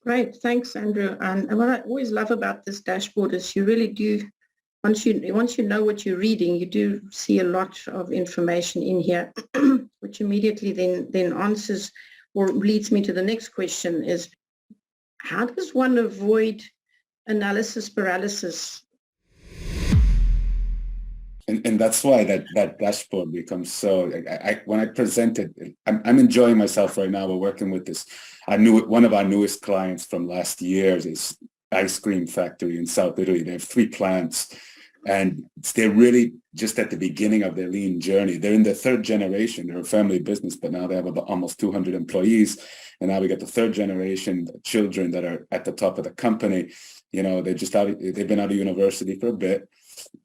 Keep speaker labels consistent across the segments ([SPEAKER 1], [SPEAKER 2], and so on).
[SPEAKER 1] Great. Thanks, Andrew. And what I always love about this dashboard is you really do, once you know what you're reading, you do see a lot of information in here, which immediately then answers or leads me to the next question is, how does one avoid analysis paralysis?
[SPEAKER 2] And that's why that dashboard becomes so. When I present it, I'm enjoying myself right now. We're working with this. One of our newest clients from last year is ice cream factory in South Italy. They have 3 plants, and they're really just at the beginning of their lean journey. They're in their 3rd generation. They're a family business, but now they have about almost 200 employees. And now we got the 3rd generation children that are at the top of the company. You know, they've been out of university for a bit.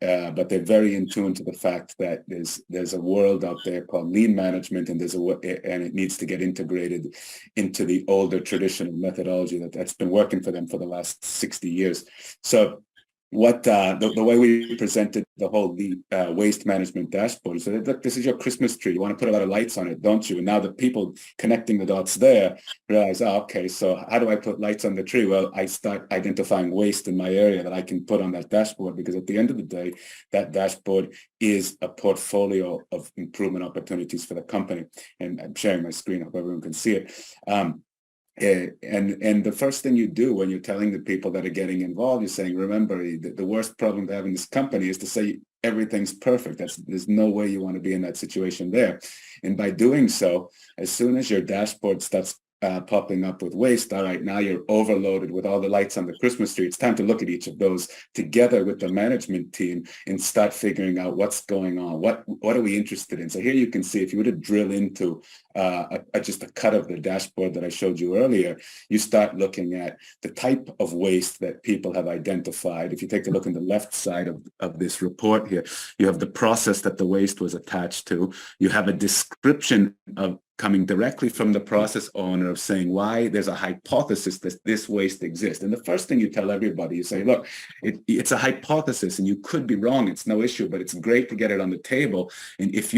[SPEAKER 2] But they're very in tune to the fact that there's a world out there called lean management, and and it needs to get integrated into the older traditional methodology that's been working for them for the last 60 years. So what the way we presented the whole waste management dashboard is that, look, this is your Christmas tree. You want to put a lot of lights on it, don't you? And now the people connecting the dots there realize, okay, so how do I put lights on the tree? Well, I start identifying waste in my area that I can put on that dashboard, because at the end of the day, that dashboard is a portfolio of improvement opportunities for the company. And I'm sharing my screen, I hope everyone can see it. And the first thing you do when you're telling the people that are getting involved, you're saying, remember, the worst problem to have in this company is to say everything's perfect. There's no way you want to be in that situation there. And by doing so, as soon as your dashboard starts popping up with waste, all right, now you're overloaded with all the lights on the Christmas tree. It's time to look at each of those together with the management team and start figuring out what's going on. What are we interested in? So here you can see, if you were to drill into just a cut of the dashboard that I showed you earlier, you start looking at the type of waste that people have identified. If you take a look on the left side of this report here, you have the process that the waste was attached to. You have a description of coming directly from the process owner of saying why there's a hypothesis that this waste exists. And the first thing you tell everybody, you say, look, it's a hypothesis and you could be wrong. It's no issue, but it's great to get it on the table. And if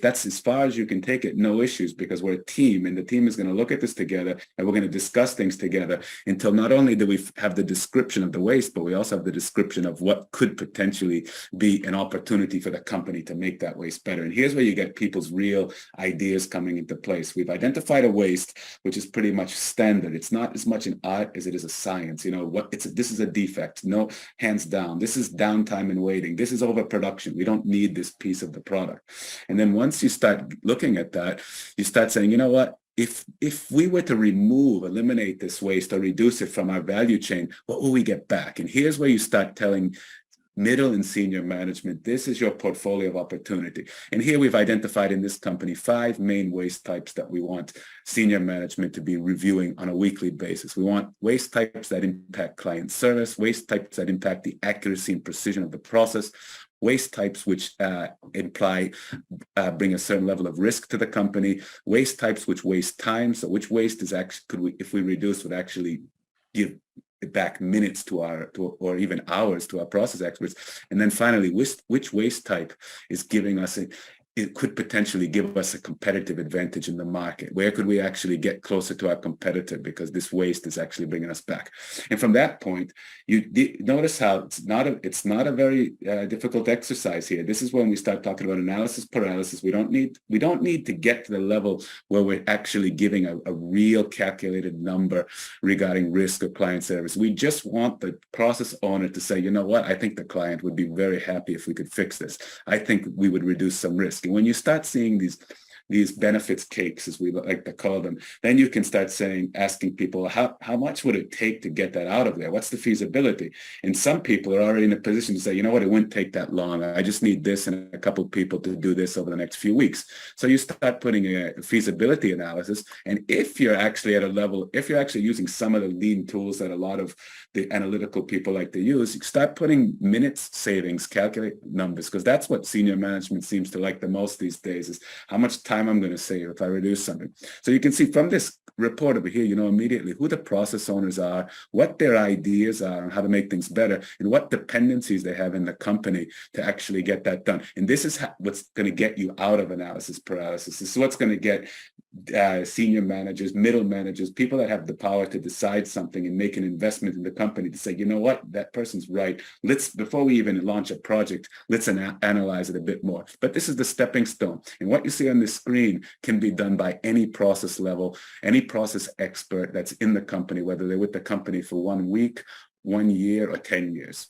[SPEAKER 2] that's as far as you can take it, no issues, because we're a team, and the team is going to look at this together, and we're going to discuss things together until not only do we have the description of the waste, but we also have the description of what could potentially be an opportunity for the company to make that waste better. And here's where you get people's real ideas coming into place. We've identified a waste which is pretty much standard. It's not as much an art as it is a science. You know, this is a defect. No, hands down. This is downtime and waiting. This is overproduction. We don't need this piece of the product. And then once you start looking at that, you start saying, you know what? If we were to eliminate this waste or reduce it from our value chain, what will we get back? And here's where you start telling middle and senior management, this is your portfolio of opportunity. And here we've identified in this company 5 main waste types that we want senior management to be reviewing on a weekly basis. We want waste types that impact client service, waste types that impact the accuracy and precision of the process, waste types which bring a certain level of risk to the company, waste types which waste time. So which waste is actually, if we reduce, would actually give back minutes or even hours to our process experts. And then finally, which waste type is giving us it could potentially give us a competitive advantage in the market. Where could we actually get closer to our competitor because this waste is actually bringing us back? And from that point, you notice how it's not a very difficult exercise here. This is when we start talking about analysis paralysis. We don't need to get to the level where we're actually giving a real calculated number regarding risk of client service. We just want the process owner to say, you know what, I think the client would be very happy if we could fix this. I think we would reduce some risk. And when you start seeing these benefits cakes, as we like to call them, then you can start asking people, how much would it take to get that out of there? What's the feasibility? And some people are already in a position to say, you know what, it wouldn't take that long. I just need this and a couple of people to do this over the next few weeks. So you start putting a feasibility analysis. And if you're actually at a level, if you're actually using some of the lean tools that a lot of the analytical people like to use, you start putting minutes savings, calculate numbers, because that's what senior management seems to like the most these days, is how much time I'm going to save if I reduce something. So you can see from this report over here, you know immediately who the process owners are, what their ideas are on how to make things better, and what dependencies they have in the company to actually get that done. And this is what's going to get you out of analysis paralysis. This is what's going to get senior managers, middle managers, people that have the power to decide something and make an investment in the company to say, you know what, that person's right. Let's, before we even launch a project, let's analyze it a bit more. But this is the stepping stone. And what you see on the screen can be done by any process level, any process expert that's in the company, whether they're with the company for 1 week, 1 year, or 10 years.